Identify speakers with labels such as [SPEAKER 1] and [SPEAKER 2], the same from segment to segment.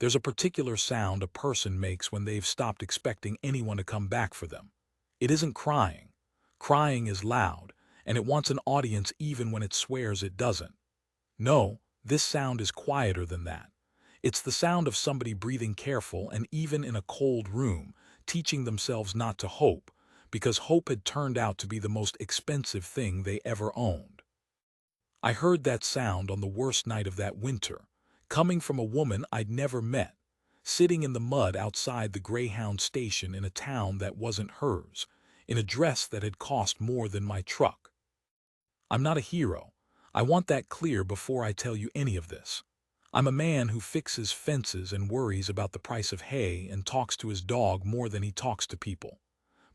[SPEAKER 1] There's a particular sound a person makes when they've stopped expecting anyone to come back for them. It isn't crying. Crying is loud, and it wants an audience even when it swears it doesn't. No, this sound is quieter than that. It's the sound of somebody breathing careful and even in a cold room, teaching themselves not to hope, because hope had turned out to be the most expensive thing they ever owned. I heard that sound on the worst night of that winter, coming from a woman I'd never met, sitting in the mud outside the Greyhound station in a town that wasn't hers, in a dress that had cost more than my truck. I'm not a hero. I want that clear before I tell you any of this. I'm a man who fixes fences and worries about the price of hay and talks to his dog more than he talks to people.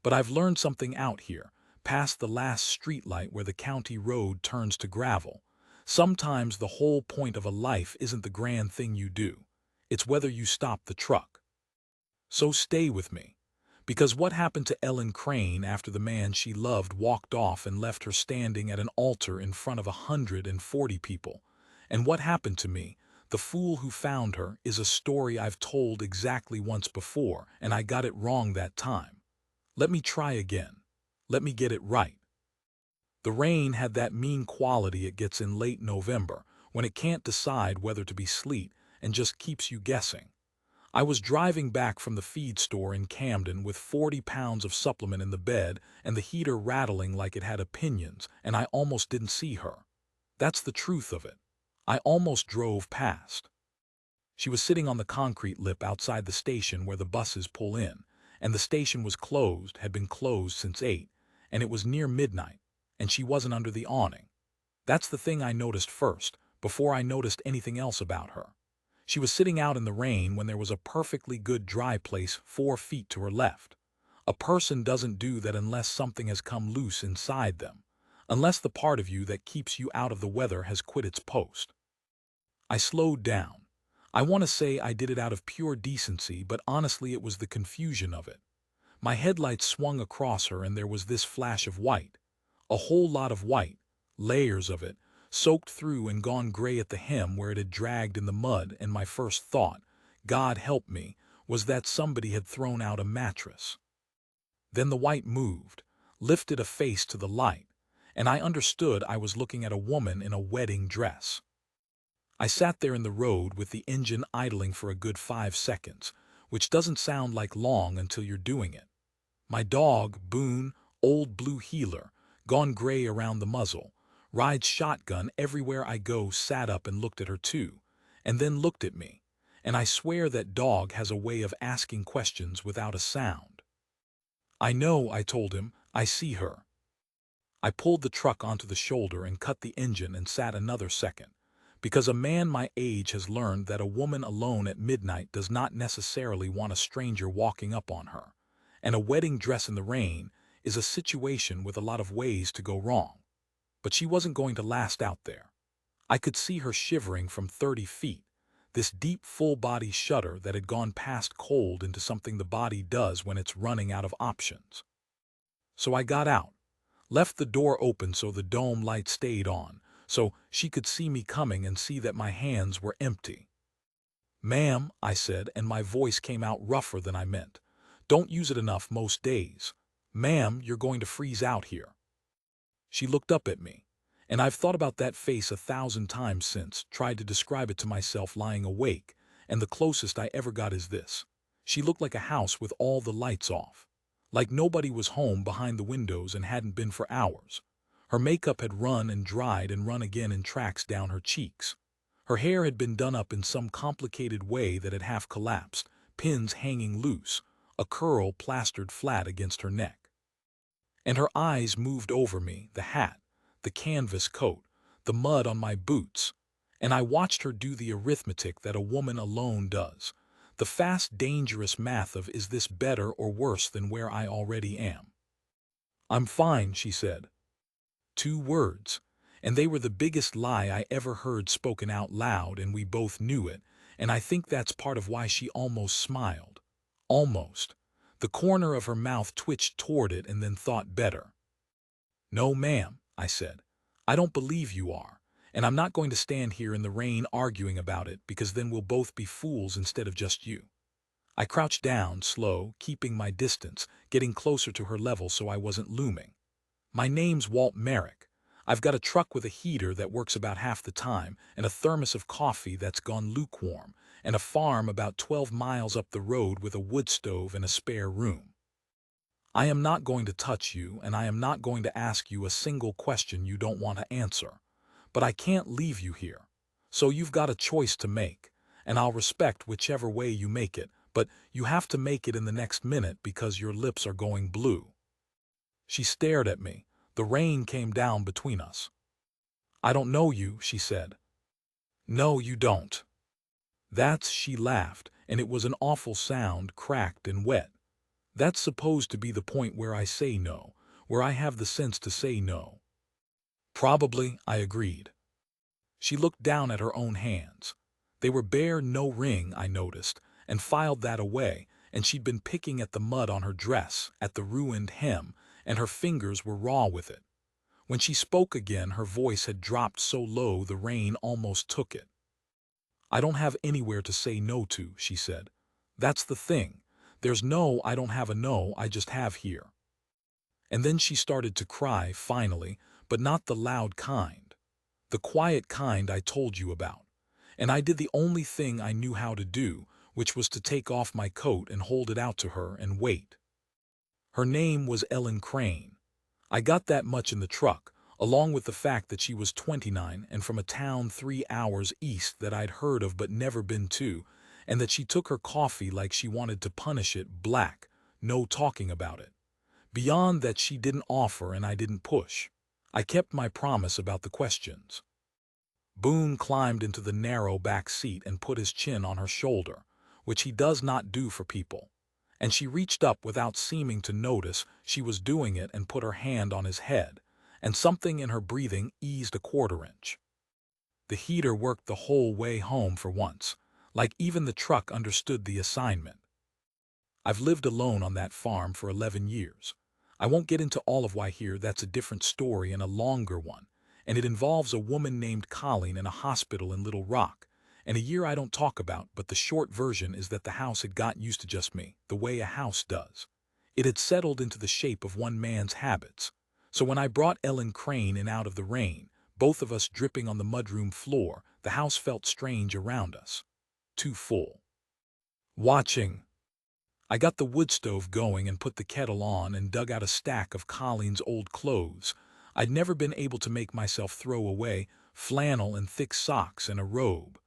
[SPEAKER 1] But I've learned something out here, past the last streetlight where the county road turns to gravel. Sometimes the whole point of a life isn't the grand thing you do. It's whether you stop the truck. So stay with me. Because what happened to Ellen Crane after the man she loved walked off and left her standing at an altar in front of 140 people? And what happened to me, the fool who found her, is a story I've told exactly once before, and I got it wrong that time. Let me try again. Let me get it right. The rain had that mean quality it gets in late November, when it can't decide whether to be sleet and just keeps you guessing. I was driving back from the feed store in Camden with 40 pounds of supplement in the bed and the heater rattling like it had opinions, and I almost didn't see her. That's the truth of it. I almost drove past. She was sitting on the concrete lip outside the station where the buses pull in, and the station was closed, had been closed since 8, and it was near midnight, and she wasn't under the awning. That's the thing I noticed first, before I noticed anything else about her. She was sitting out in the rain when there was a perfectly good dry place 4 feet to her left. A person doesn't do that unless something has come loose inside them, unless the part of you that keeps you out of the weather has quit its post. I slowed down. I want to say I did it out of pure decency, but honestly it was the confusion of it. My headlights swung across her and there was this flash of white. A whole lot of white, layers of it, soaked through and gone gray at the hem where it had dragged in the mud, and my first thought, God help me, was that somebody had thrown out a mattress. Then the white moved, lifted a face to the light, and I understood I was looking at a woman in a wedding dress. I sat there in the road with the engine idling for a good 5 seconds, which doesn't sound like long until you're doing it. My dog, Boone, old blue heeler, gone gray around the muzzle, rides shotgun everywhere I go, sat up and looked at her too, and then looked at me, and I swear that dog has a way of asking questions without a sound. I know, I told him, I see her. I pulled the truck onto the shoulder and cut the engine and sat another second, because a man my age has learned that a woman alone at midnight does not necessarily want a stranger walking up on her, and a wedding dress in the rain is a situation with a lot of ways to go wrong. But she wasn't going to last out there. I could see her shivering from 30 feet, this deep full-body shudder that had gone past cold into something the body does when it's running out of options. So I got out, left the door open so the dome light stayed on, so she could see me coming and see that my hands were empty. "Ma'am," I said, and my voice came out rougher than I meant. "Don't use it enough most days. Ma'am, you're going to freeze out here." She looked up at me, and I've thought about that face 1,000 times since, tried to describe it to myself lying awake, and the closest I ever got is this. She looked like a house with all the lights off, like nobody was home behind the windows and hadn't been for hours. Her makeup had run and dried and run again in tracks down her cheeks. Her hair had been done up in some complicated way that had half collapsed, pins hanging loose, a curl plastered flat against her neck. And her eyes moved over me, the hat, the canvas coat, the mud on my boots, and I watched her do the arithmetic that a woman alone does, the fast, dangerous math of is this better or worse than where I already am. "I'm fine," she said. 2 words, and they were the biggest lie I ever heard spoken out loud, and we both knew it, and I think that's part of why she almost smiled. Almost. The corner of her mouth twitched toward it and then thought better. "No, ma'am," I said. "I don't believe you are. And I'm not going to stand here in the rain arguing about it because then we'll both be fools instead of just you. I crouched down, slow, keeping my distance, getting closer to her level so I wasn't looming. My name's Walt Merrick. I've got a truck with a heater that works about half the time, and a thermos of coffee that's gone lukewarm, and a farm about 12 miles up the road with a wood stove and a spare room. I am not going to touch you, and I am not going to ask you a single question you don't want to answer. But I can't leave you here. So you've got a choice to make, and I'll respect whichever way you make it, but you have to make it in the next minute because your lips are going blue. She stared at me. The rain came down between us. I don't know you, she said. No, you don't. She laughed, and it was an awful sound, cracked and wet. That's supposed to be the point where I say no, where I have the sense to say no. Probably, I agreed. She looked down at her own hands. They were bare, no ring, I noticed, and filed that away, and she'd been picking at the mud on her dress, at the ruined hem, and her fingers were raw with it. When she spoke again, her voice had dropped so low the rain almost took it. I don't have anywhere to say no to, she said. That's the thing. There's no, I don't have a no, I just have here. And then she started to cry, finally, but not the loud kind. The quiet kind I told you about. And I did the only thing I knew how to do, which was to take off my coat and hold it out to her and wait. Her name was Ellen Crane. I got that much in the truck, along with the fact that she was 29 and from a town 3 hours east that I'd heard of but never been to, and that she took her coffee like she wanted to punish it black, no talking about it. Beyond that, she didn't offer and I didn't push. I kept my promise about the questions. Boone climbed into the narrow back seat and put his chin on her shoulder, which he does not do for people. And she reached up without seeming to notice she was doing it and put her hand on his head, and something in her breathing eased a 1/4 inch. The heater worked the whole way home for once, like even the truck understood the assignment. I've lived alone on that farm for 11 years. I won't get into all of why here, that's a different story and a longer one, and it involves a woman named Colleen in a hospital in Little Rock, and a year I don't talk about, but the short version is that the house had got used to just me, the way a house does. It had settled into the shape of one man's habits. So when I brought Ellen Crane in out of the rain, both of us dripping on the mudroom floor, the house felt strange around us. Too full. Watching. I got the wood stove going and put the kettle on and dug out a stack of Colleen's old clothes. I'd never been able to make myself throw away, flannel and thick socks and a robe,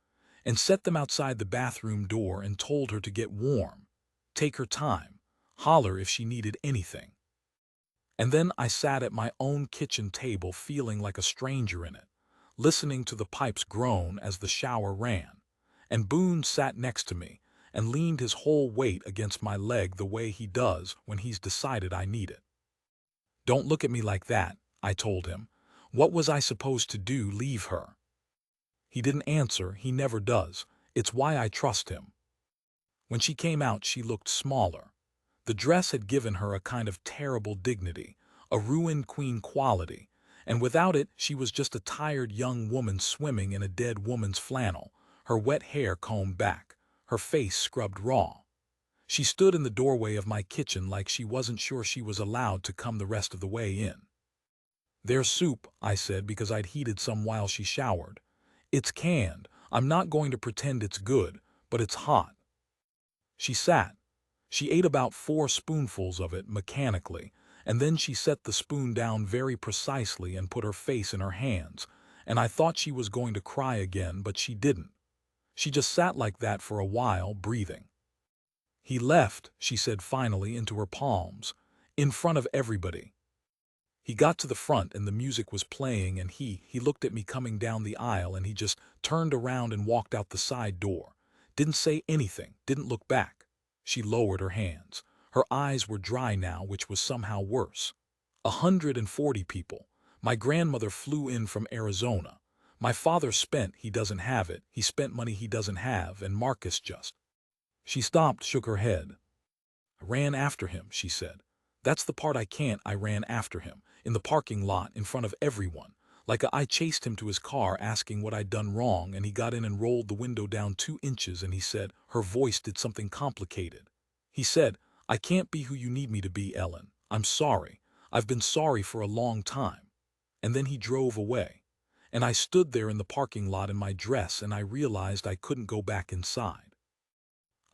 [SPEAKER 1] and set them outside the bathroom door and told her to get warm. Take her time. Holler if she needed anything. And then I sat at my own kitchen table feeling like a stranger in it, listening to the pipes groan as the shower ran. And Boone sat next to me and leaned his whole weight against my leg the way he does when he's decided I need it. Don't look at me like that, I told him. What was I supposed to do, leave her? He didn't answer, he never does. It's why I trust him. When she came out, she looked smaller. The dress had given her a kind of terrible dignity, a ruined queen quality, and without it she was just a tired young woman swimming in a dead woman's flannel, her wet hair combed back, her face scrubbed raw. She stood in the doorway of my kitchen like she wasn't sure she was allowed to come the rest of the way in. There's soup, I said, because I'd heated some while she showered. It's canned. I'm not going to pretend it's good, but it's hot. She sat. She ate about 4 spoonfuls of it mechanically, and then she set the spoon down very precisely and put her face in her hands, and I thought she was going to cry again, but she didn't. She just sat like that for a while, breathing. He left, she said finally into her palms, in front of everybody. He got to the front and the music was playing and he looked at me coming down the aisle and he just turned around and walked out the side door. Didn't say anything, didn't look back. She lowered her hands. Her eyes were dry now, which was somehow worse. 140 people. My grandmother flew in from Arizona. My father spent, he doesn't have it, he spent money he doesn't have, and Marcus just. She stopped, shook her head. I ran after him, she said. That's the part I can't. I ran after him, in the parking lot, in front of everyone, I chased him to his car asking what I'd done wrong, and he got in and rolled the window down 2 inches, and he said, her voice did something complicated. He said, "I can't be who you need me to be, Ellen. I'm sorry. I've been sorry for a long time." And then he drove away. And I stood there in the parking lot in my dress, and I realized I couldn't go back inside.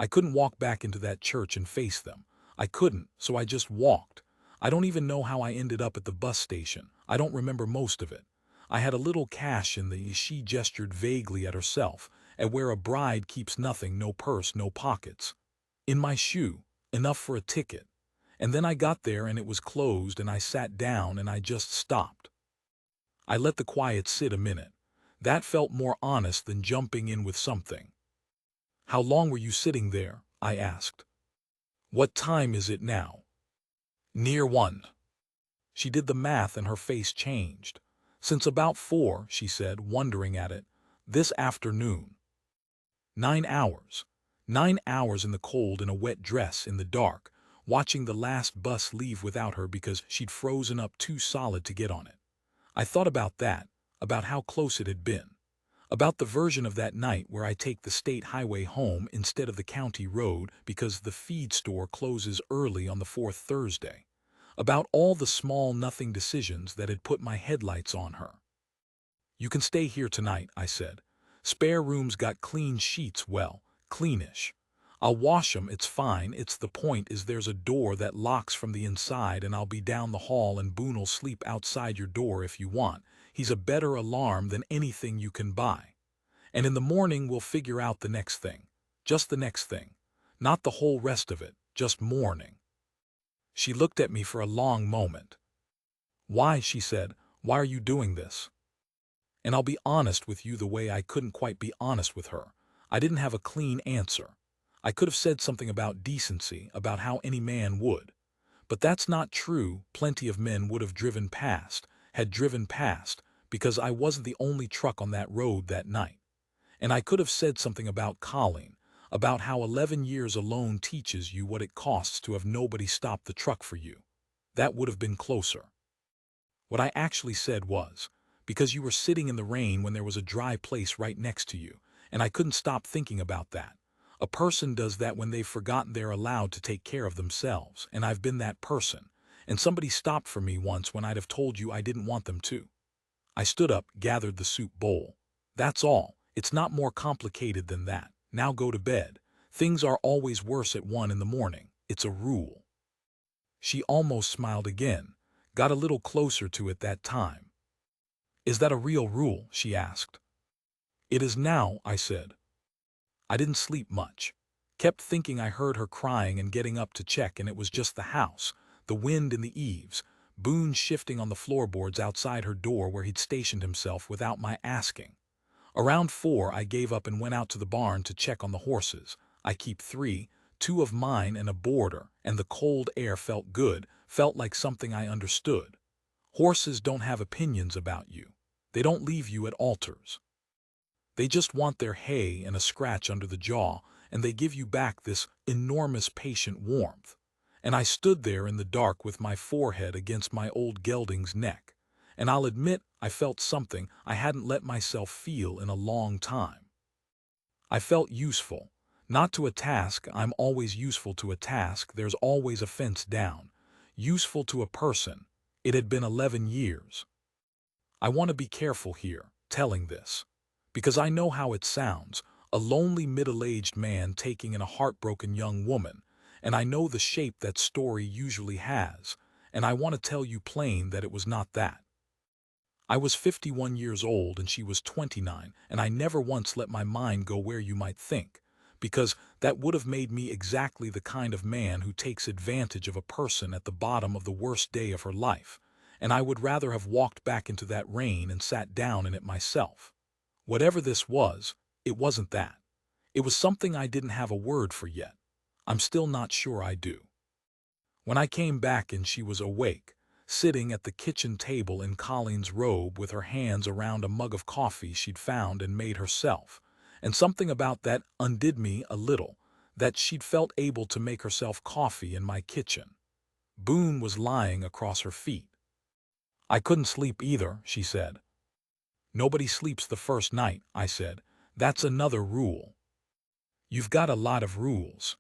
[SPEAKER 1] I couldn't walk back into that church and face them. I couldn't, so I just walked. I don't even know how I ended up at the bus station. I don't remember most of it. I had a little cash in the, she gestured vaguely at herself, at where a bride keeps nothing, no purse, no pockets. In my shoe, enough for a ticket. And then I got there and it was closed, and I sat down and I just stopped. I let the quiet sit a minute. That felt more honest than jumping in with something. "How long were you sitting there?" I asked. "What time is it now?" "Near 1. She did the math and her face changed. "Since about 4, she said, wondering at it. "This afternoon." 9 hours. 9 hours in the cold in a wet dress in the dark, watching the last bus leave without her because she'd frozen up too solid to get on it. I thought about that, about how close it had been. About the version of that night where I take the state highway home instead of the county road because the feed store closes early on the fourth Thursday. About all the small nothing decisions that had put my headlights on her. "You can stay here tonight," I said. "Spare room's got clean sheets, well, cleanish. I'll wash 'em, it's fine. It's the point is there's a door that locks from the inside, and I'll be down the hall, and Boone'll sleep outside your door if you want. He's a better alarm than anything you can buy. And in the morning we'll figure out the next thing. Just the next thing. Not the whole rest of it, just morning." She looked at me for a long moment. "Why," she said, "why are you doing this?" And I'll be honest with you the way I couldn't quite be honest with her. I didn't have a clean answer. I could have said something about decency, about how any man would. But that's not true. Plenty of men would have had driven past, because I wasn't the only truck on that road that night. And I could have said something about Colleen, about how 11 years alone teaches you what it costs to have nobody stop the truck for you. That would have been closer. What I actually said was, because you were sitting in the rain when there was a dry place right next to you, and I couldn't stop thinking about that. A person does that when they've forgotten they're allowed to take care of themselves, and I've been that person. And somebody stopped for me once when I'd have told you I didn't want them to. I stood up, gathered the soup bowl. "That's all. It's not more complicated than that. Now go to bed. Things are always worse at 1 in the morning. It's a rule." She almost smiled again, got a little closer to it that time. "Is that a real rule?" she asked. "It is now," I said. I didn't sleep much. Kept thinking I heard her crying and getting up to check, and it was just the house, the wind in the eaves, Boone shifting on the floorboards outside her door where he'd stationed himself without my asking. Around 4 I gave up and went out to the barn to check on the horses. I keep 3, 2 of mine and a boarder, and the cold air felt good, felt like something I understood. Horses don't have opinions about you. They don't leave you at altars. They just want their hay and a scratch under the jaw, and they give you back this enormous patient warmth. And I stood there in the dark with my forehead against my old gelding's neck, and I'll admit I felt something I hadn't let myself feel in a long time. I felt useful, not to a task. I'm always useful to a task. There's always a fence down. Useful to a person. It had been 11 years. I want to be careful here, telling this. Because I know how it sounds, a lonely middle-aged man taking in a heartbroken young woman, and I know the shape that story usually has, and I want to tell you plain that it was not that. I was 51 years old and she was 29, and I never once let my mind go where you might think, because that would have made me exactly the kind of man who takes advantage of a person at the bottom of the worst day of her life, and I would rather have walked back into that rain and sat down in it myself. Whatever this was, it wasn't that. It was something I didn't have a word for yet. I'm still not sure I do. When I came back and she was awake, sitting at the kitchen table in Colleen's robe with her hands around a mug of coffee she'd found and made herself, and something about that undid me a little, that she'd felt able to make herself coffee in my kitchen. Boone was lying across her feet. "I couldn't sleep either," she said. Nobody sleeps the first night, I said. That's another rule. You've got a lot of rules.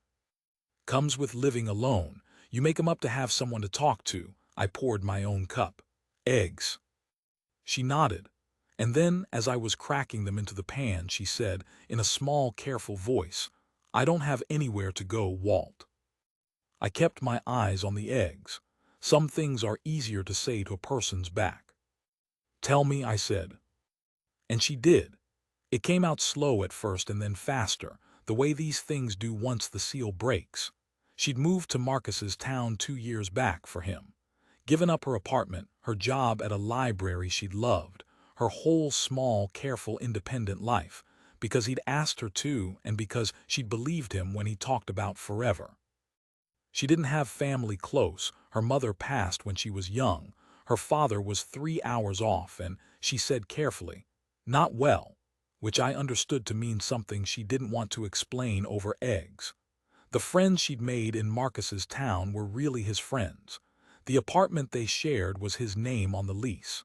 [SPEAKER 1] Comes with living alone. You make 'em up to have someone to talk to. I poured my own cup. Eggs. She nodded. And then, as I was cracking them into the pan, she said, in a small, careful voice, I don't have anywhere to go, Walt. I kept my eyes on the eggs. Some things are easier to say to a person's back. Tell me, I said. And she did. It came out slow at first and then faster, the way these things do once the seal breaks. She'd moved to Marcus's town 2 years back for him. Given up her apartment, her job at a library she'd loved, her whole small, careful, independent life, because he'd asked her to and because she'd believed him when he talked about forever. She didn't have family close. Her mother passed when she was young. Her father was 3 hours off, and she said carefully, not well, which I understood to mean something she didn't want to explain over eggs. The friends she'd made in Marcus's town were really his friends. The apartment they shared was his name on the lease.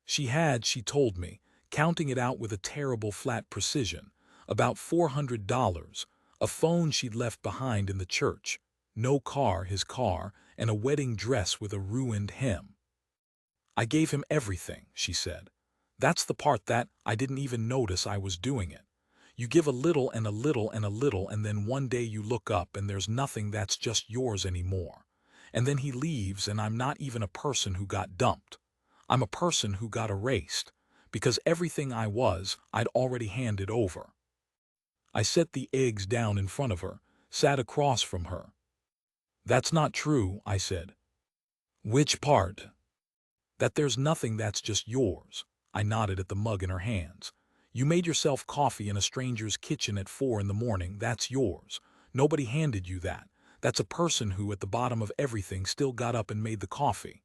[SPEAKER 1] She had, she told me, counting it out with a terrible flat precision, about $400, a phone she'd left behind in the church, no car, his car, and a wedding dress with a ruined hem. I gave him everything, she said. That's the part that I didn't even notice I was doing it. You give a little and a little and a little, and then one day you look up and there's nothing that's just yours anymore. And then he leaves, and I'm not even a person who got dumped. I'm a person who got erased, because everything I was, I'd already handed over. I set the eggs down in front of her, sat across from her. That's not true, I said. Which part? That there's nothing that's just yours. I nodded at the mug in her hands. You made yourself coffee in a stranger's kitchen at 4 in the morning. That's yours. Nobody handed you that. That's a person who, at the bottom of everything, still got up and made the coffee.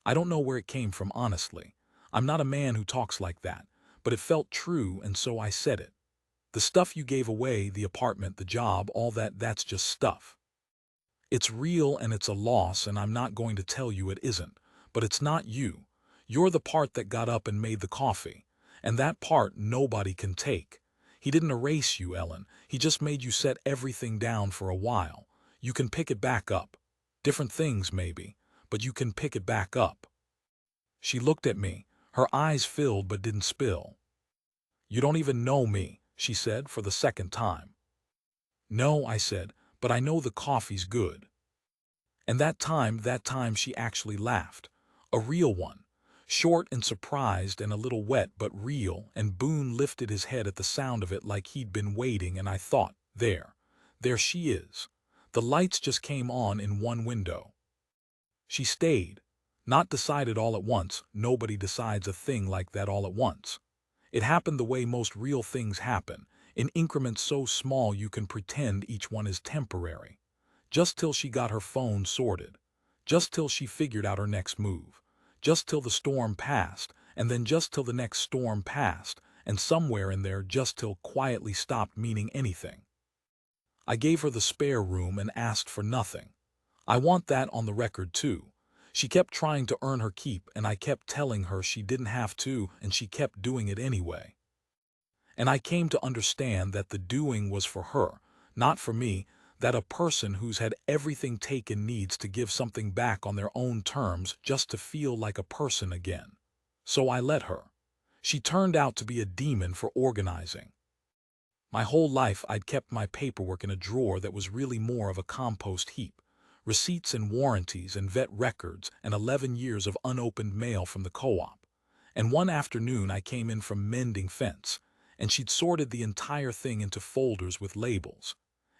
[SPEAKER 1] I don't know where it came from, honestly. I'm not a man who talks like that, but it felt true, and so I said it. The stuff you gave away, the apartment, the job, all that, that's just stuff. It's real and it's a loss, and I'm not going to tell you it isn't, but it's not you. You're the part that got up and made the coffee, and that part nobody can take. He didn't erase you, Ellen. He just made you set everything down for a while. You can pick it back up. Different things, maybe, but you can pick it back up. She looked at me. Her eyes filled but didn't spill. You don't even know me, she said for the second time. No, I said, but I know the coffee's good. And that time she actually laughed. A real one. Short and surprised and a little wet but real, and Boone lifted his head at the sound of it like he'd been waiting, and I thought, there she is. The lights just came on in one window. She stayed. Not decided all at once. Nobody decides a thing like that all at once. It happened the way most real things happen, in increments so small you can pretend each one is temporary. Just till she got her phone sorted. Just till she figured out her next move. Just till the storm passed, and then just till the next storm passed, and somewhere in there just till quietly stopped meaning anything. I gave her the spare room and asked for nothing. I want that on the record too. She kept trying to earn her keep, and I kept telling her she didn't have to, and she kept doing it anyway. And I came to understand that the doing was for her, not for me, that a person who's had everything taken needs to give something back on their own terms just to feel like a person again. So I let her. She turned out to be a demon for organizing. My whole life I'd kept my paperwork in a drawer that was really more of a compost heap. Receipts and warranties and vet records and 11 years of unopened mail from the co-op. And one afternoon I came in from mending fence, and she'd sorted the entire thing into folders with labels.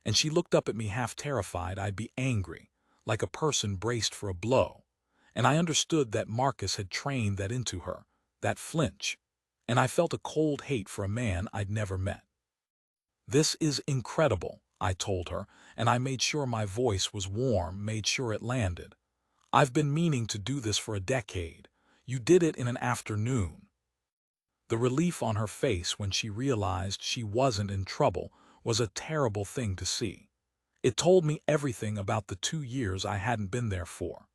[SPEAKER 1] And she looked up at me half terrified I'd be angry, like a person braced for a blow. And I understood that Marcus had trained that into her, that flinch. And I felt a cold hate for a man I'd never met. This is incredible, I told her, and I made sure my voice was warm, made sure it landed. I've been meaning to do this for a decade. You did it in an afternoon. The relief on her face when she realized she wasn't in trouble was a terrible thing to see. It told me everything about the 2 years I hadn't been there for.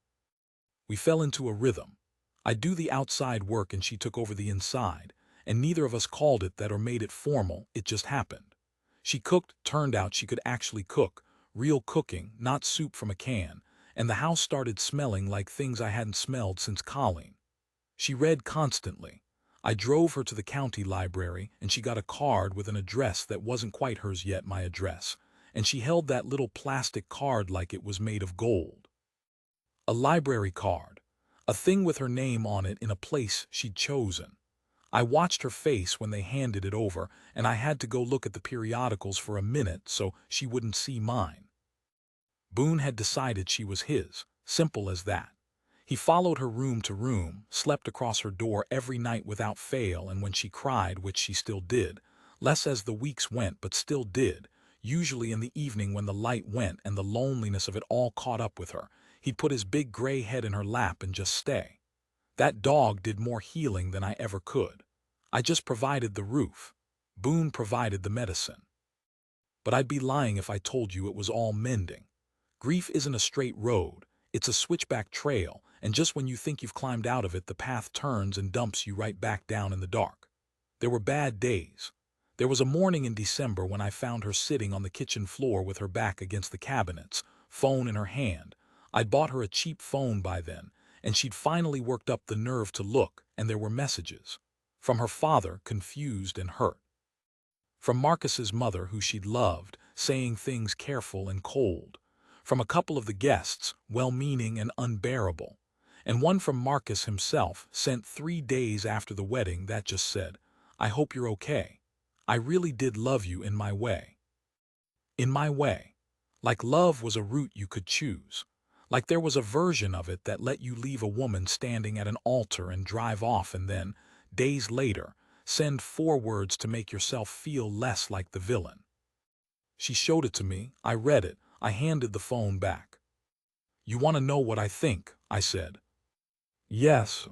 [SPEAKER 1] We fell into a rhythm. I'd do the outside work and she took over the inside, and neither of us called it that or made it formal, it just happened. She cooked, turned out she could actually cook, real cooking, not soup from a can, and the house started smelling like things I hadn't smelled since Colleen. She read constantly. I drove her to the county library, and she got a card with an address that wasn't quite hers yet, my address, and she held that little plastic card like it was made of gold. A library card, a thing with her name on it in a place she'd chosen. I watched her face when they handed it over, and I had to go look at the periodicals for a minute so she wouldn't see mine. Boone had decided she was his, simple as that. He followed her room to room, slept across her door every night without fail, and when she cried, which she still did, less as the weeks went but still did, usually in the evening when the light went and the loneliness of it all caught up with her, he'd put his big gray head in her lap and just stay. That dog did more healing than I ever could. I just provided the roof. Boone provided the medicine. But I'd be lying if I told you it was all mending. Grief isn't a straight road, it's a switchback trail, and just when you think you've climbed out of it, the path turns and dumps you right back down in the dark. There were bad days. There was a morning in December when I found her sitting on the kitchen floor with her back against the cabinets, phone in her hand. I'd bought her a cheap phone by then, and she'd finally worked up the nerve to look, and there were messages. From her father, confused and hurt. From Marcus's mother, who she'd loved, saying things careful and cold. From a couple of the guests, well-meaning and unbearable. And one from Marcus himself, sent 3 days after the wedding, that just said, "I hope you're okay. I really did love you in my way." In my way. Like love was a route you could choose. Like there was a version of it that let you leave a woman standing at an altar and drive off and then, days later, send 4 words to make yourself feel less like the villain. She showed it to me, I read it, I handed the phone back. "You want to know what I think?" I said. "Yes."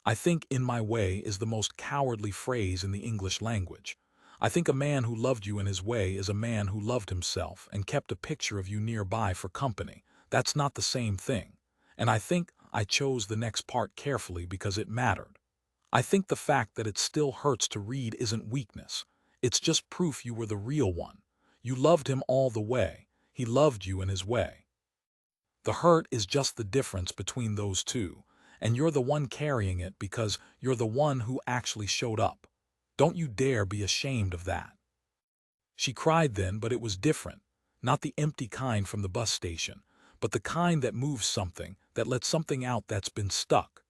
[SPEAKER 1] I think "in my way" is the most cowardly phrase in the English language. I think a man who loved you in his way is a man who loved himself and kept a picture of you nearby for company. That's not the same thing. And I think I chose the next part carefully because it mattered. I think the fact that it still hurts to read isn't weakness. It's just proof you were the real one. You loved him all the way. He loved you in his way. The hurt is just the difference between those two, and you're the one carrying it because you're the one who actually showed up. Don't you dare be ashamed of that. She cried then, but it was different. Not the empty kind from the bus station, but the kind that moves something, that lets something out that's been stuck.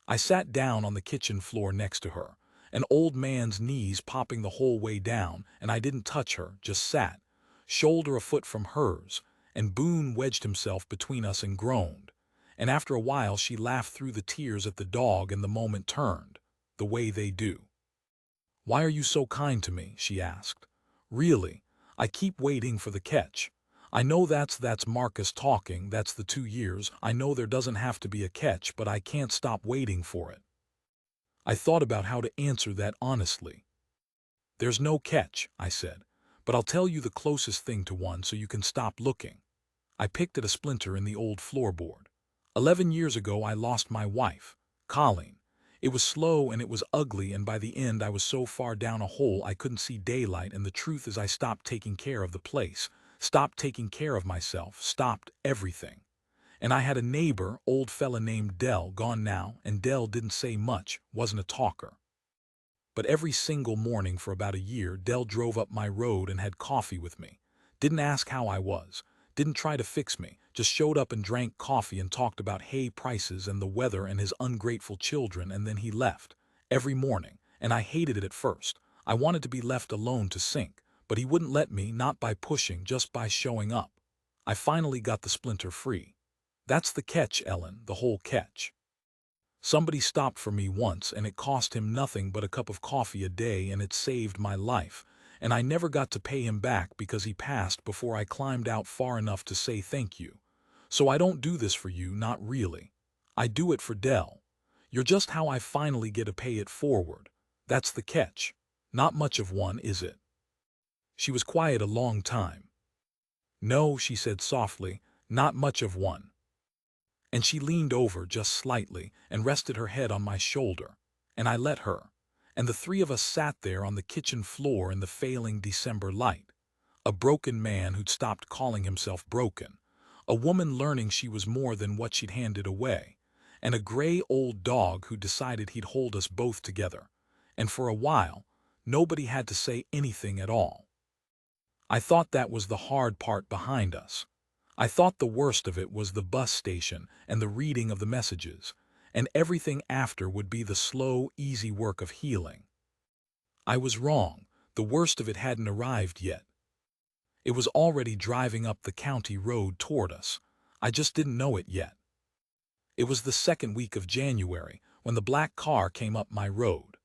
[SPEAKER 1] I sat down on the kitchen floor next to her, an old man's knees popping the whole way down, and I didn't touch her, just sat, shoulder a foot from hers, and Boone wedged himself between us and groaned. And after a while she laughed through the tears at the dog, and the moment turned, the way they do. "Why are you so kind to me?" she asked. "Really, I keep waiting for the catch. I know that's Marcus talking, that's the 2 years. I know there doesn't have to be a catch, but I can't stop waiting for it." I thought about how to answer that honestly. "There's no catch," I said, "but I'll tell you the closest thing to one so you can stop looking." I picked at a splinter in the old floorboard. 11 years ago I lost my wife, Colleen. It was slow and it was ugly, and by the end I was so far down a hole I couldn't see daylight, and the truth is I stopped taking care of the place, stopped taking care of myself, stopped everything. And I had a neighbor, old fella named Dell, gone now, and Dell didn't say much, wasn't a talker. But every single morning for about a year, Dell drove up my road and had coffee with me. Didn't ask how I was, didn't try to fix me, just showed up and drank coffee and talked about hay prices and the weather and his ungrateful children, and then he left. Every morning, and I hated it at first. I wanted to be left alone to sink, but he wouldn't let me, not by pushing, just by showing up. I finally got the splinter free. That's the catch, Ellen, the whole catch. Somebody stopped for me once, and it cost him nothing but a cup of coffee a day, and it saved my life. And I never got to pay him back because he passed before I climbed out far enough to say thank you. So I don't do this for you, not really. I do it for Dell. You're just how I finally get to pay it forward. That's the catch. Not much of one, is it?" She was quiet a long time. "No," she said softly, "not much of one." And she leaned over just slightly and rested her head on my shoulder. And I let her. and the three of us sat there on the kitchen floor in the failing December light. A broken man who'd stopped calling himself broken, a woman learning she was more than what she'd handed away, and a gray old dog who decided he'd hold us both together. And for a while, nobody had to say anything at all. I thought that was the hard part behind us. I thought the worst of it was the bus station and the reading of the messages, and everything after would be the slow, easy work of healing. I was wrong. The worst of it hadn't arrived yet. It was already driving up the county road toward us. I just didn't know it yet. It was the second week of January when the black car came up my road.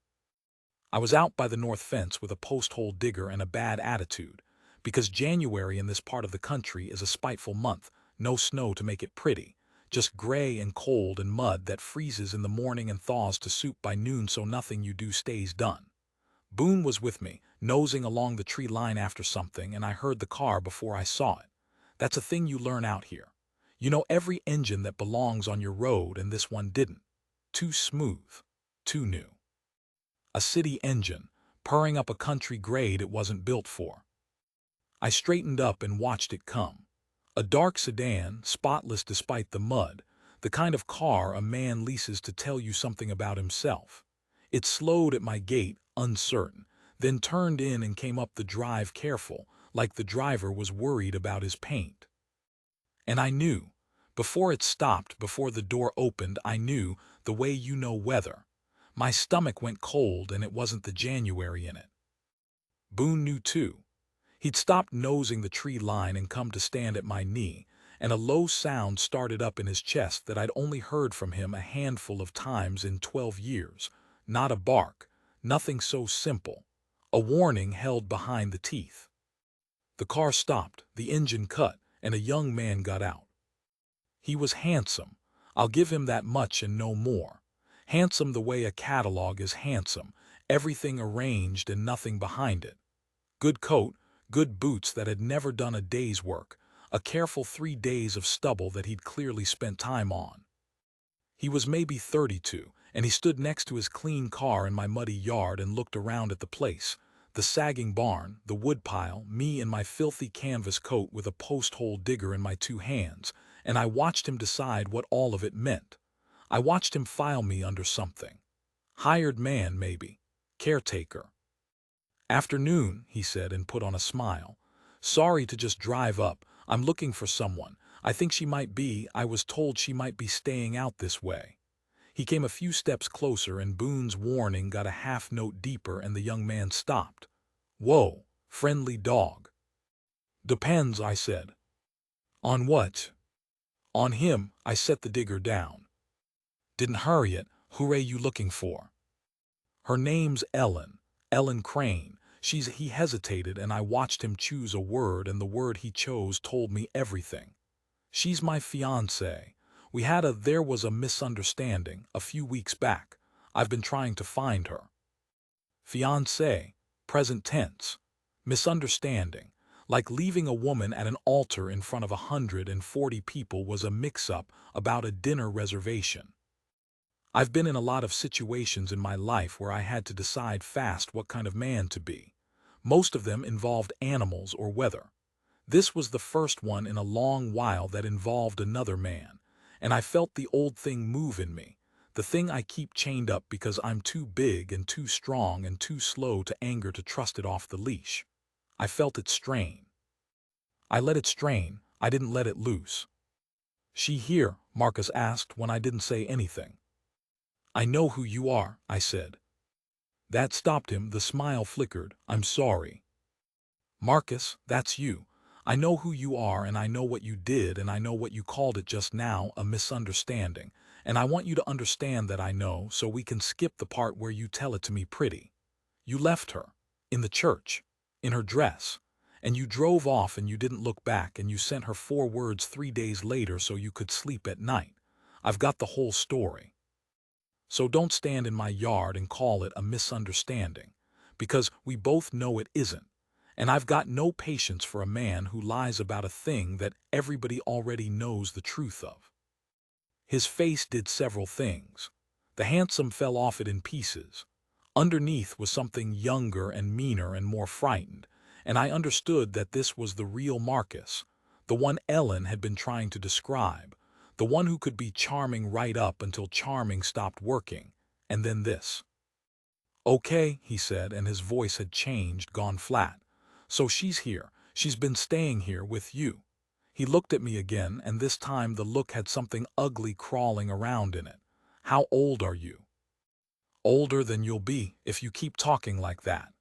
[SPEAKER 1] I was out by the north fence with a post-hole digger and a bad attitude, because January in this part of the country is a spiteful month, no snow to make it pretty, just gray and cold and mud that freezes in the morning and thaws to soup by noon so nothing you do stays done. Boone was with me, nosing along the tree line after something, and I heard the car before I saw it. That's a thing you learn out here. You know every engine that belongs on your road, and this one didn't. Too smooth. Too new. A city engine, purring up a country grade it wasn't built for. I straightened up and watched it come. A dark sedan, spotless despite the mud, the kind of car a man leases to tell you something about himself. It slowed at my gate, uncertain, then turned in and came up the drive careful, like the driver was worried about his paint. And I knew. Before it stopped, before the door opened, I knew, the way you know weather. My stomach went cold, and it wasn't the January in it. Boone knew too. He'd stopped nosing the tree line and come to stand at my knee, and a low sound started up in his chest that I'd only heard from him a handful of times in 12 years. Not a bark, nothing so simple. A warning held behind the teeth. The car stopped, the engine cut, and a young man got out. He was handsome. I'll give him that much and no more. Handsome the way a catalog is handsome, everything arranged and nothing behind it. Good coat, good boots that had never done a day's work, a careful 3 days of stubble that he'd clearly spent time on. He was maybe 32, and he stood next to his clean car in my muddy yard and looked around at the place, the sagging barn, the woodpile, me in my filthy canvas coat with a post-hole digger in my 2 hands, and I watched him decide what all of it meant. I watched him file me under something. Hired man, maybe. Caretaker. "Afternoon," he said and put on a smile. "Sorry to just drive up. I'm looking for someone. I think I was told she might be staying out this way." He came a few steps closer, and Boone's warning got a half note deeper, and the young man stopped. "Whoa, friendly dog." "Depends," I said. "On what?" "On him." I set the digger down. "Didn't hurry it. Who're you looking for?" "Her name's Ellen. Ellen Crane. He hesitated, and I watched him choose a word, and the word he chose told me everything. "She's my fiancé. There was a misunderstanding a few weeks back. I've been trying to find her." Fiancé, present tense. Misunderstanding. Like leaving a woman at an altar in front of 140 people was a mix-up about a dinner reservation. I've been in a lot of situations in my life where I had to decide fast what kind of man to be. Most of them involved animals or weather. This was the first one in a long while that involved another man, and I felt the old thing move in me, the thing I keep chained up because I'm too big and too strong and too slow to anger to trust it off the leash. I felt it strain. I let it strain, I didn't let it loose. "She here?" Marcus asked when I didn't say anything. "I know who you are," I said. That stopped him. The smile flickered. "I'm sorry." "Marcus, that's you. I know who you are, and I know what you did, and I know what you called it just now, a misunderstanding, and I want you to understand that I know, so we can skip the part where you tell it to me pretty. You left her. In the church. In her dress. And you drove off and you didn't look back, and you sent her 4 words 3 days later so you could sleep at night. I've got the whole story. So don't stand in my yard and call it a misunderstanding, because we both know it isn't. And I've got no patience for a man who lies about a thing that everybody already knows the truth of." His face did several things. The handsome fell off it in pieces. Underneath was something younger and meaner and more frightened, and I understood that this was the real Marcus, the one Ellen had been trying to describe, the one who could be charming right up until charming stopped working, and then this. "Okay," he said, and his voice had changed, gone flat. "So she's here. She's been staying here with you." He looked at me again, and this time the look had something ugly crawling around in it. "How old are you?" "Older than you'll be if you keep talking like that."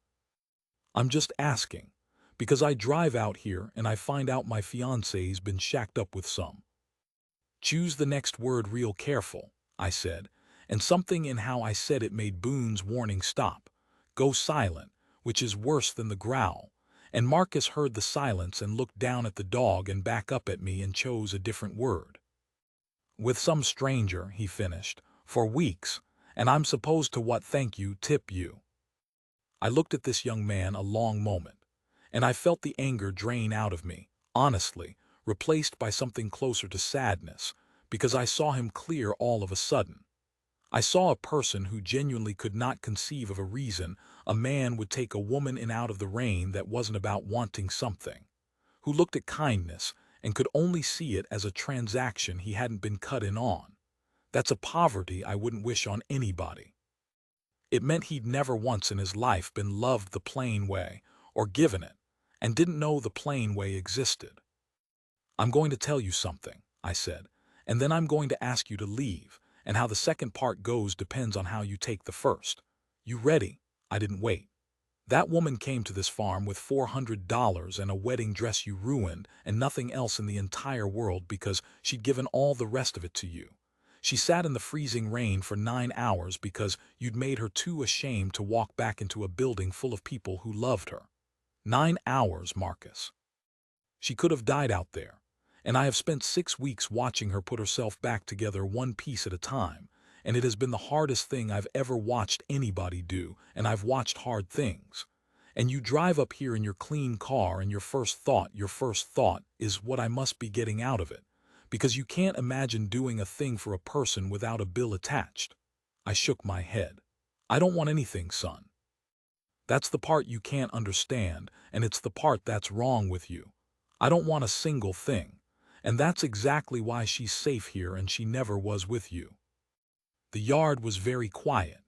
[SPEAKER 1] "I'm just asking, because I drive out here and I find out my fiancé's been shacked up with some." "Choose the next word real careful," I said, and something in how I said it made Boone's warning stop. "Go silent," which is worse than the growl, and Marcus heard the silence and looked down at the dog and back up at me and chose a different word. "With some stranger," he finished, "for weeks, and I'm supposed to thank you, tip you." I looked at this young man a long moment, and I felt the anger drain out of me, honestly, replaced by something closer to sadness, because I saw him clear all of a sudden. I saw a person who genuinely could not conceive of a reason a man would take a woman in out of the rain that wasn't about wanting something, who looked at kindness and could only see it as a transaction he hadn't been cut in on. That's a poverty I wouldn't wish on anybody. It meant he'd never once in his life been loved the plain way, or given it, and didn't know the plain way existed. "I'm going to tell you something," I said, "and then I'm going to ask you to leave, and how the second part goes depends on how you take the first. You ready?" I didn't wait. "That woman came to this farm with $400 and a wedding dress you ruined and nothing else in the entire world because she'd given all the rest of it to you. She sat in the freezing rain for 9 hours because you'd made her too ashamed to walk back into a building full of people who loved her. 9 hours, Marcus. She could have died out there, and I have spent 6 weeks watching her put herself back together one piece at a time, and it has been the hardest thing I've ever watched anybody do, and I've watched hard things. And you drive up here in your clean car and your first thought is what I must be getting out of it, because you can't imagine doing a thing for a person without a bill attached." I shook my head. "I don't want anything, son. That's the part you can't understand, and it's the part that's wrong with you. I don't want a single thing, and that's exactly why she's safe here and she never was with you." The yard was very quiet.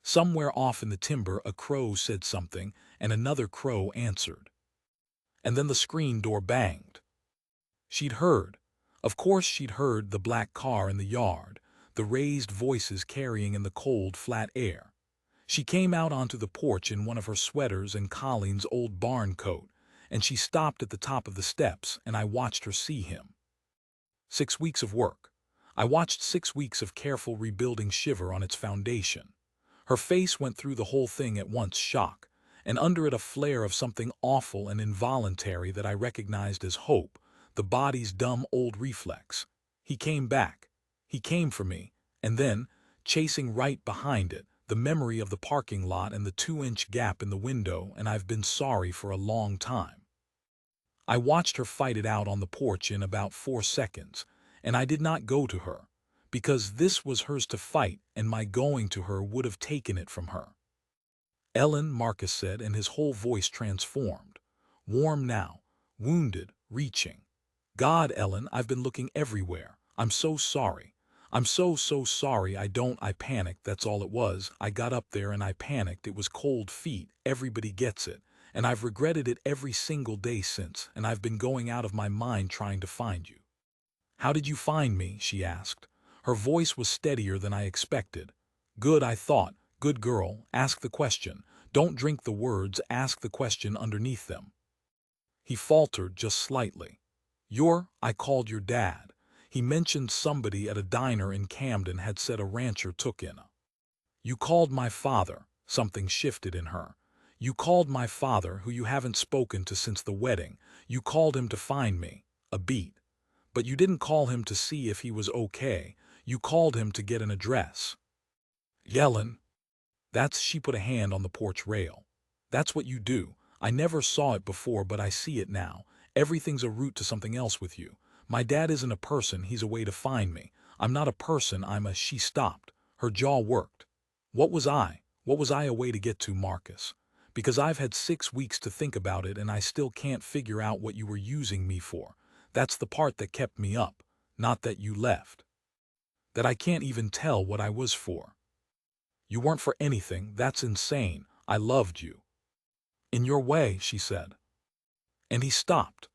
[SPEAKER 1] Somewhere off in the timber a crow said something, and another crow answered. And then the screen door banged. She'd heard. Of course she'd heard the black car in the yard, the raised voices carrying in the cold, flat air. She came out onto the porch in one of her sweaters and Colleen's old barn coat, and she stopped at the top of the steps, and I watched her see him. 6 weeks of work. I watched 6 weeks of careful rebuilding shiver on its foundation. Her face went through the whole thing at once, shock, and under it a flare of something awful and involuntary that I recognized as hope, the body's dumb old reflex. He came back. He came for me, and then, chasing right behind it, the memory of the parking lot and the 2-inch gap in the window, and I've been sorry for a long time. I watched her fight it out on the porch in about 4 seconds, and I did not go to her, because this was hers to fight, and my going to her would have taken it from her. "Ellen," Marcus said, and his whole voice transformed. Warm now, wounded, reaching. "God, Ellen, I've been looking everywhere. I'm so sorry. I'm so sorry. I panicked, that's all it was. I got up there and I panicked. It was cold feet, everybody gets it. And I've regretted it every single day since, and I've been going out of my mind trying to find you." "How did you find me?" she asked. Her voice was steadier than I expected. "Good," I thought. "Good girl. Ask the question. Don't drink the words, ask the question underneath them." He faltered just slightly. I called your dad. He mentioned somebody at a diner in Camden had said a rancher took in a. You called my father." Something shifted in her. "You called my father, who you haven't spoken to since the wedding. You called him to find me." A beat. "But you didn't call him to see if he was okay. You called him to get an address." "Yellin'." She put a hand on the porch rail. "That's what you do. I never saw it before, but I see it now. Everything's a route to something else with you. My dad isn't a person, he's a way to find me. I'm not a person, I'm a—" She stopped. Her jaw worked. What was I? What was I a way to get to, Marcus? Because I've had 6 weeks to think about it and I still can't figure out what you were using me for. That's the part that kept me up, not that you left. That I can't even tell what I was for. You weren't for anything, that's insane. I loved you. In your way, she said. And he stopped.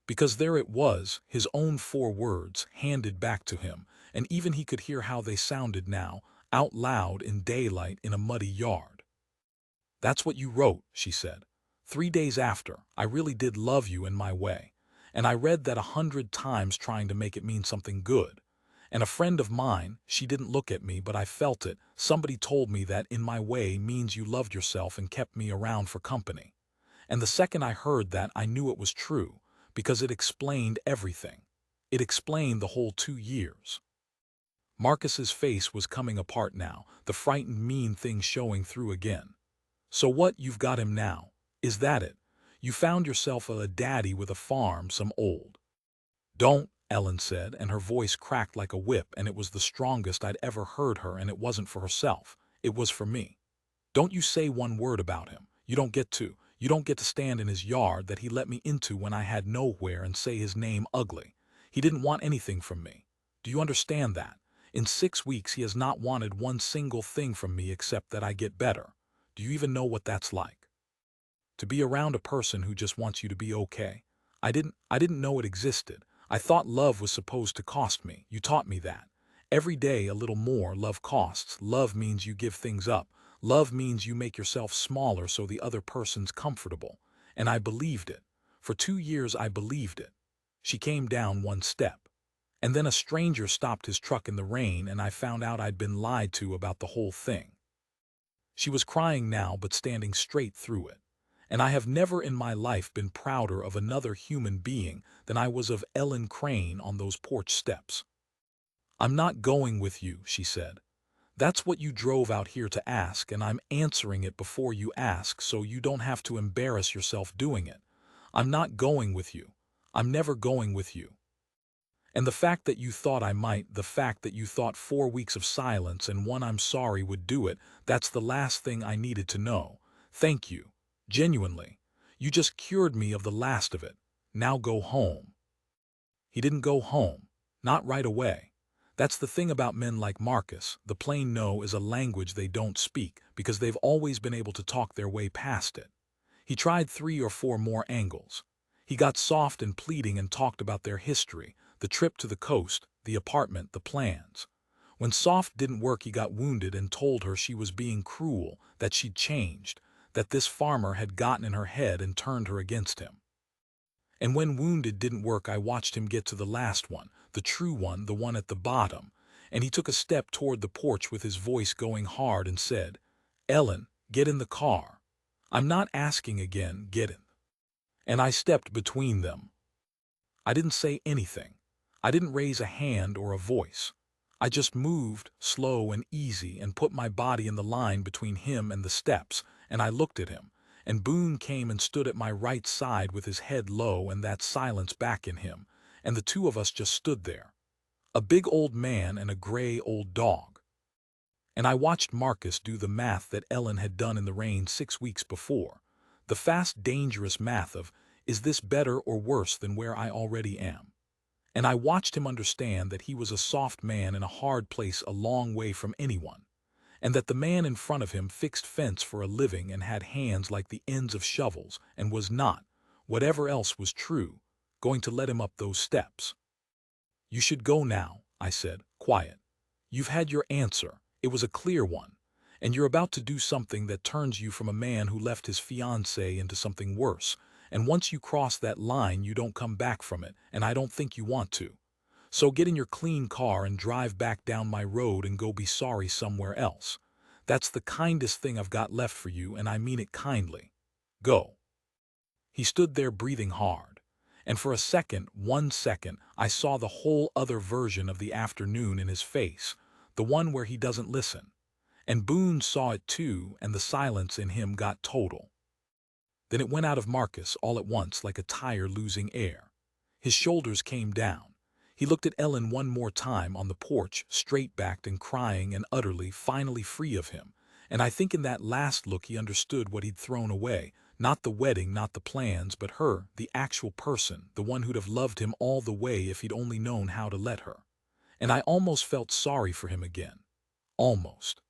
[SPEAKER 1] Because there it was, his own 4 words, handed back to him, and even he could hear how they sounded now, out loud in daylight in a muddy yard. That's what you wrote, she said. 3 days after, I really did love you in my way. And I read that 100 times trying to make it mean something good. And a friend of mine, she didn't look at me, but I felt it. Somebody told me that in my way means you loved yourself and kept me around for company. And the second I heard that, I knew it was true, because it explained everything. It explained the whole 2 years. Marcus's face was coming apart now, the frightened mean thing showing through again. So what, you've got him now? Is that it? You found yourself a daddy with a farm, some old. Don't, Ellen said, and her voice cracked like a whip, and it was the strongest I'd ever heard her, and it wasn't for herself. It was for me. Don't you say one word about him. You don't get to. You don't get to stand in his yard that he let me into when I had nowhere and say his name ugly. He didn't want anything from me. Do you understand that? In 6 weeks he has not wanted one single thing from me except that I get better. Do you even know what that's like? To be around a person who just wants you to be okay. I didn't know it existed. I thought love was supposed to cost me. You taught me that. Every day a little more love costs. Love means you give things up. Love means you make yourself smaller so the other person's comfortable. And I believed it. For 2 years I believed it. She came down 1 step. And then a stranger stopped his truck in the rain and I found out I'd been lied to about the whole thing. She was crying now but standing straight through it. And I have never in my life been prouder of another human being than I was of Ellen Crane on those porch steps. I'm not going with you, she said. That's what you drove out here to ask, and I'm answering it before you ask so you don't have to embarrass yourself doing it. I'm not going with you. I'm never going with you. And the fact that you thought I might, the fact that you thought 4 weeks of silence and one I'm sorry would do it, that's the last thing I needed to know. Thank you. Genuinely. You just cured me of the last of it. Now go home. He didn't go home. Not right away. That's the thing about men like Marcus. The plain no is a language they don't speak because they've always been able to talk their way past it. He tried 3 or 4 more angles. He got soft and pleading and talked about their history, the trip to the coast, the apartment, the plans. When soft didn't work, he got wounded and told her she was being cruel, that she'd changed, that this farmer had gotten in her head and turned her against him. And when wounded didn't work, I watched him get to the last one, the true one, the one at the bottom, and he took a step toward the porch with his voice going hard and said, "Ellen, get in the car. I'm not asking again, get in." And I stepped between them. I didn't say anything. I didn't raise a hand or a voice. I just moved, slow and easy, and put my body in the line between him and the steps, and I looked at him, and Boone came and stood at my right side with his head low and that silence back in him, and the two of us just stood there. A big old man and a gray old dog. And I watched Marcus do the math that Ellen had done in the rain 6 weeks before, the fast, dangerous math of, is this better or worse than where I already am? And I watched him understand that he was a soft man in a hard place a long way from anyone, and that the man in front of him fixed fence for a living and had hands like the ends of shovels and was not, whatever else was true, going to let him up those steps. "You should go now," I said, quiet. "You've had your answer. It was a clear one. And you're about to do something that turns you from a man who left his fiancé into something worse. And once you cross that line, you don't come back from it, and I don't think you want to. So get in your clean car and drive back down my road and go be sorry somewhere else. That's the kindest thing I've got left for you, and I mean it kindly. Go." He stood there breathing hard. And for a second, 1 second, I saw the whole other version of the afternoon in his face, the one where he doesn't listen. And Boone saw it too, and the silence in him got total. Then it went out of Marcus all at once like a tire losing air. His shoulders came down. He looked at Ellen one more time on the porch, straight-backed and crying and utterly, finally free of him, And I think in that last look he understood what he'd thrown away. Not the wedding, not the plans, but her, the actual person, the one who'd have loved him all the way if he'd only known how to let her. And I almost felt sorry for him again. Almost.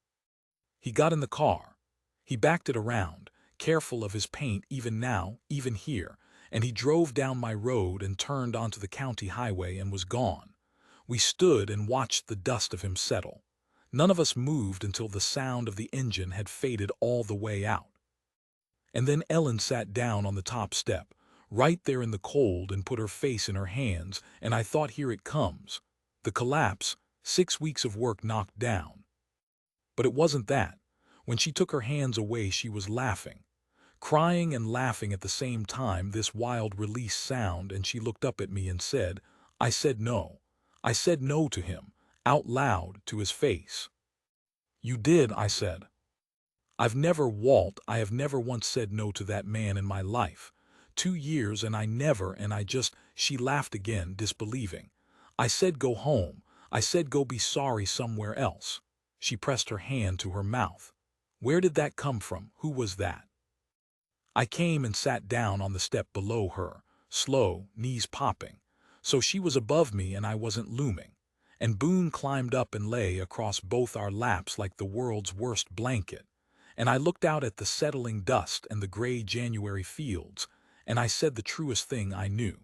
[SPEAKER 1] He got in the car. He backed it around, careful of his paint even now, even here, and he drove down my road and turned onto the county highway and was gone. We stood and watched the dust of him settle. None of us moved until the sound of the engine had faded all the way out. And then Ellen sat down on the top step, right there in the cold, and put her face in her hands, and I thought, here it comes. The collapse, 6 weeks of work knocked down. But it wasn't that. When she took her hands away, she was laughing. Crying and laughing at the same time, this wild release sound, and she looked up at me and said, I said no. I said no to him, out loud, to his face. You did, I said. I have never once said no to that man in my life. 2 years and she laughed again, disbelieving. I said go home. I said go be sorry somewhere else. She pressed her hand to her mouth. Where did that come from? Who was that? I came and sat down on the step below her, slow, knees popping. So she was above me and I wasn't looming. And Boone climbed up and lay across both our laps like the world's worst blanket. And I looked out at the settling dust and the gray January fields, and I said the truest thing I knew.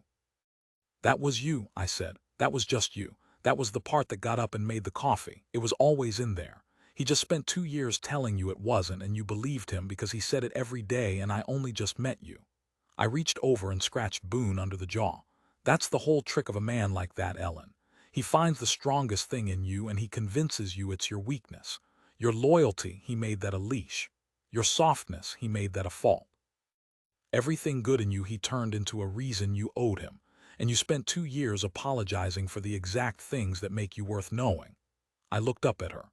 [SPEAKER 1] That was you, I said. That was just you. That was the part that got up and made the coffee. It was always in there. He just spent 2 years telling you it wasn't, and you believed him because he said it every day, and I only just met you. I reached over and scratched Boone under the jaw. That's the whole trick of a man like that, Ellen. He finds the strongest thing in you and he convinces you it's your weakness. Your loyalty, he made that a leash. Your softness, he made that a fault. Everything good in you he turned into a reason you owed him, and you spent 2 years apologizing for the exact things that make you worth knowing. I looked up at her.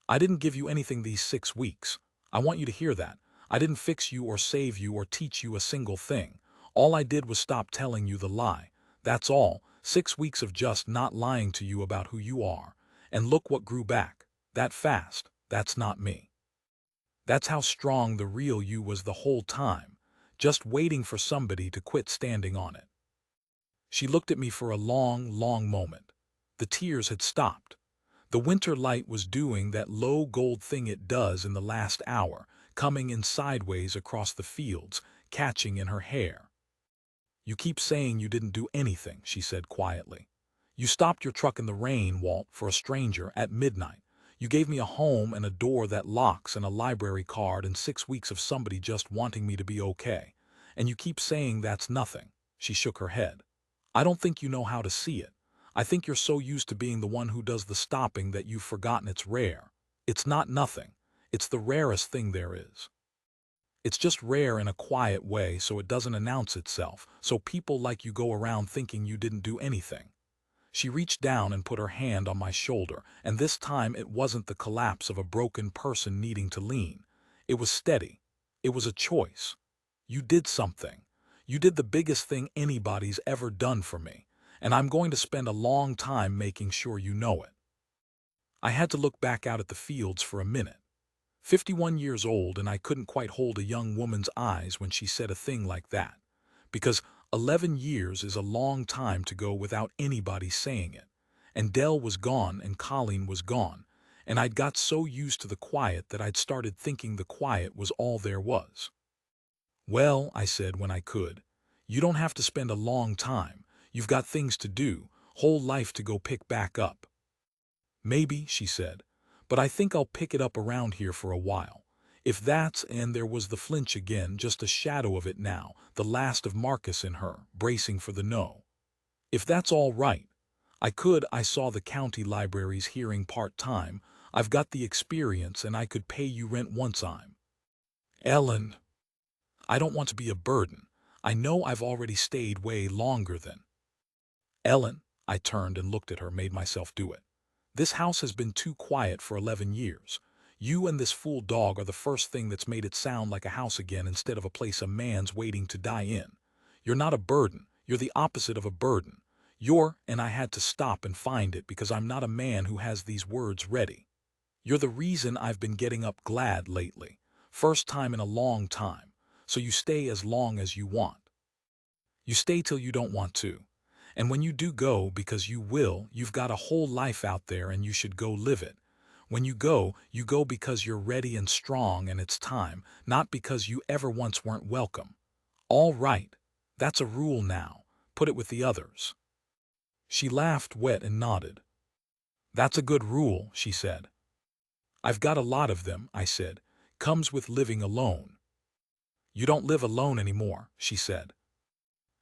[SPEAKER 1] I didn't give you anything these 6 weeks. I want you to hear that. I didn't fix you or save you or teach you a single thing. All I did was stop telling you the lie. That's all. 6 weeks of just not lying to you about who you are. And look what grew back. That fast. That's not me. That's how strong the real you was the whole time, just waiting for somebody to quit standing on it. She looked at me for a long, long moment. The tears had stopped. The winter light was doing that low gold thing it does in the last hour, coming in sideways across the fields, catching in her hair. You keep saying you didn't do anything, she said quietly. You stopped your truck in the rain, Walt, for a stranger at midnight. You gave me a home and a door that locks and a library card and 6 weeks of somebody just wanting me to be okay. And you keep saying that's nothing. She shook her head. I don't think you know how to see it. I think you're so used to being the one who does the stopping that you've forgotten it's rare. It's not nothing. It's the rarest thing there is. It's just rare in a quiet way so it doesn't announce itself, so people like you go around thinking you didn't do anything. She reached down and put her hand on my shoulder, and this time it wasn't the collapse of a broken person needing to lean. It was steady. It was a choice. You did something. You did the biggest thing anybody's ever done for me, and I'm going to spend a long time making sure you know it. I had to look back out at the fields for a minute. 51 years old, and I couldn't quite hold a young woman's eyes when she said a thing like that, because 11 years is a long time to go without anybody saying it. And Dell was gone and Colleen was gone, and I'd got so used to the quiet that I'd started thinking the quiet was all there was. Well, I said when I could, you don't have to spend a long time. You've got things to do, whole life to go pick back up. Maybe, she said, but I think I'll pick it up around here for a while. If that's, and there was the flinch again, just a shadow of it now, the last of Marcus in her, bracing for the no. If that's all right, I saw the county library's hearing part-time. I've got the experience and I could pay you rent once I'm. Ellen, I don't want to be a burden. I know I've already stayed way longer than. Ellen, I turned and looked at her, made myself do it. This house has been too quiet for 11 years. You and this fool dog are the first thing that's made it sound like a house again instead of a place a man's waiting to die in. You're not a burden. You're the opposite of a burden. And I had to stop and find it because I'm not a man who has these words ready. You're the reason I've been getting up glad lately. First time in a long time. So you stay as long as you want. You stay till you don't want to. And when you do go, because you will, you've got a whole life out there and you should go live it. When you go because you're ready and strong and it's time, not because you ever once weren't welcome. All right. That's a rule now. Put it with the others. She laughed wet and nodded. That's a good rule, she said. I've got a lot of them, I said. Comes with living alone. You don't live alone anymore, she said.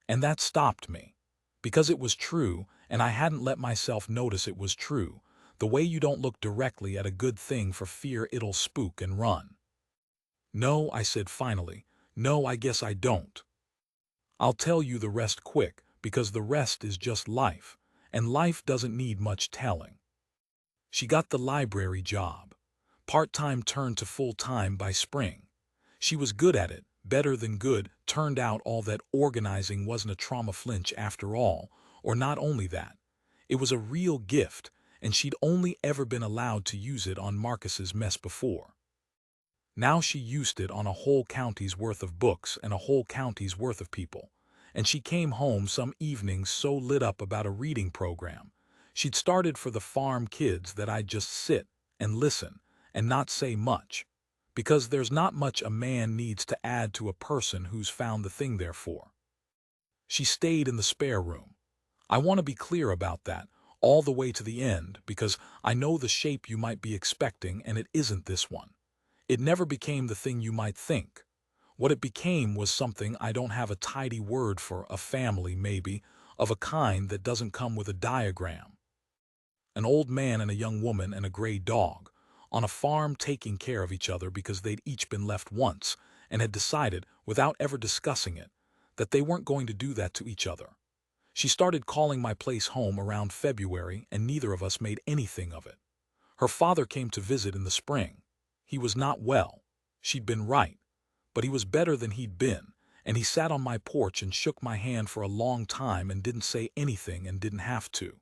[SPEAKER 1] And that stopped me. Because it was true, and I hadn't let myself notice it was true, the way you don't look directly at a good thing for fear it'll spook and run. No, I said finally. No, I guess I don't. I'll tell you the rest quick, because the rest is just life, and life doesn't need much telling. She got the library job. Part-time turned to full-time by spring. She was good at it, better than good. Turned out all that organizing wasn't a trauma flinch after all, or not only that. It was a real gift, and she'd only ever been allowed to use it on Marcus's mess before. Now she used it on a whole county's worth of books and a whole county's worth of people. And she came home some evenings so lit up about a reading program. She'd started for the farm kids that I'd just sit and listen and not say much. Because there's not much a man needs to add to a person who's found the thing they're for. She stayed in the spare room. I want to be clear about that, all the way to the end, because I know the shape you might be expecting and it isn't this one. It never became the thing you might think. What it became was something I don't have a tidy word for, a family maybe, of a kind that doesn't come with a diagram. An old man and a young woman and a gray dog, on a farm taking care of each other because they'd each been left once and had decided, without ever discussing it, that they weren't going to do that to each other. She started calling my place home around February and neither of us made anything of it. Her father came to visit in the spring. He was not well. She'd been right. But he was better than he'd been, and he sat on my porch and shook my hand for a long time and didn't say anything and didn't have to.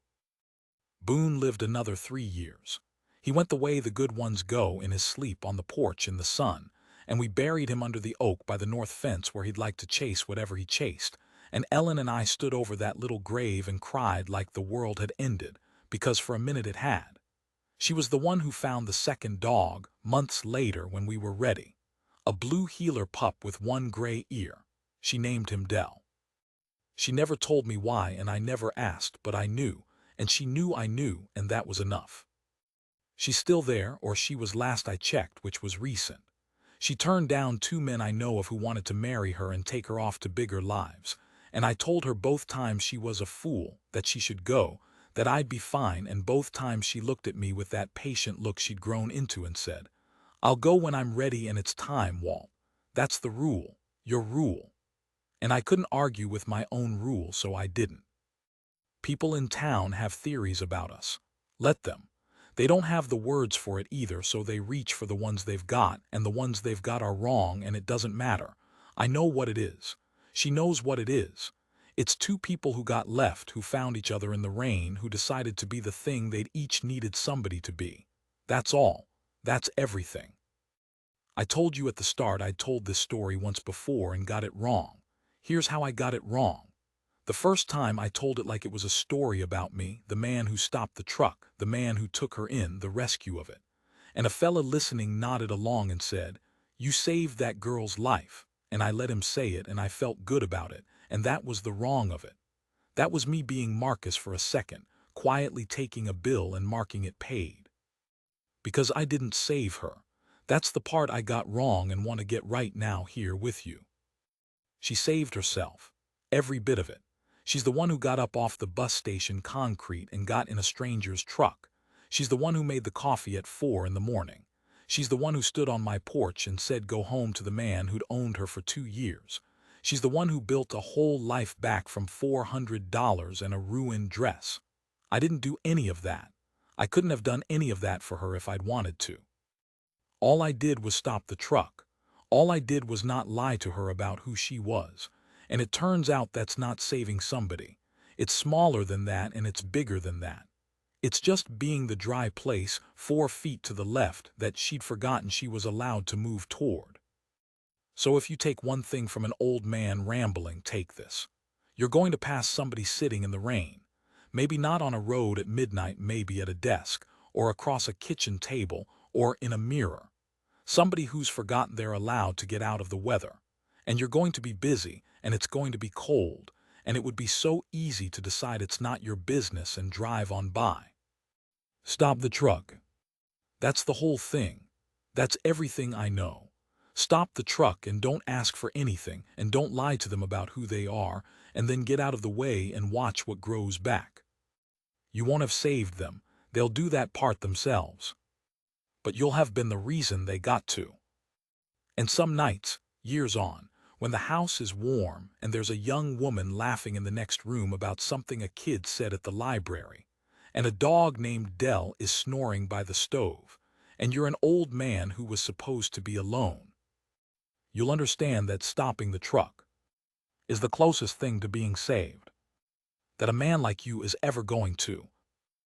[SPEAKER 1] Boone lived another 3 years. He went the way the good ones go in his sleep on the porch in the sun, and we buried him under the oak by the north fence where he'd like to chase whatever he chased, and Ellen and I stood over that little grave and cried like the world had ended, because for a minute it had. She was the one who found the second dog, months later when we were ready. A blue heeler pup with one gray ear. She named him Dell. She never told me why and I never asked, but I knew, and she knew I knew, and that was enough. She's still there, or she was last I checked, which was recent. She turned down 2 men I know of who wanted to marry her and take her off to bigger lives, and I told her both times she was a fool, that she should go, that I'd be fine, and both times she looked at me with that patient look she'd grown into and said, I'll go when I'm ready and it's time, Walt. That's the rule, your rule. And I couldn't argue with my own rule, so I didn't. People in town have theories about us. Let them. They don't have the words for it either, so they reach for the ones they've got, and the ones they've got are wrong, and it doesn't matter. I know what it is. She knows what it is. It's 2 people who got left, who found each other in the rain, who decided to be the thing they'd each needed somebody to be. That's all. That's everything. I told you at the start I'd told this story once before and got it wrong. Here's how I got it wrong. The first time I told it like it was a story about me, the man who stopped the truck, the man who took her in, the rescue of it. And a fella listening nodded along and said, You saved that girl's life. And I let him say it and I felt good about it, and that was the wrong of it. That was me being Marcus for a second, quietly taking a bill and marking it paid. Because I didn't save her. That's the part I got wrong and want to get right now here with you. She saved herself. Every bit of it. She's the one who got up off the bus station concrete and got in a stranger's truck. She's the one who made the coffee at 4 in the morning. She's the one who stood on my porch and said go home to the man who'd owned her for 2 years. She's the one who built a whole life back from $400 and a ruined dress. I didn't do any of that. I couldn't have done any of that for her if I'd wanted to. All I did was stop the truck. All I did was not lie to her about who she was. And it turns out that's not saving somebody. It's smaller than that and it's bigger than that. It's just being the dry place 4 feet to the left that she'd forgotten she was allowed to move toward. So if you take one thing from an old man rambling, take this. You're going to pass somebody sitting in the rain. Maybe not on a road at midnight, maybe at a desk, or across a kitchen table, or in a mirror. Somebody who's forgotten they're allowed to get out of the weather. And you're going to be busy, and it's going to be cold, and it would be so easy to decide it's not your business and drive on by. Stop the truck. That's the whole thing. That's everything I know. Stop the truck and don't ask for anything, and don't lie to them about who they are, and then get out of the way and watch what grows back. You won't have saved them. They'll do that part themselves. But you'll have been the reason they got to. And some nights, years on, when the house is warm and there's a young woman laughing in the next room about something a kid said at the library, and a dog named Dell is snoring by the stove, and you're an old man who was supposed to be alone, you'll understand that stopping the truck is the closest thing to being saved that a man like you is ever going to.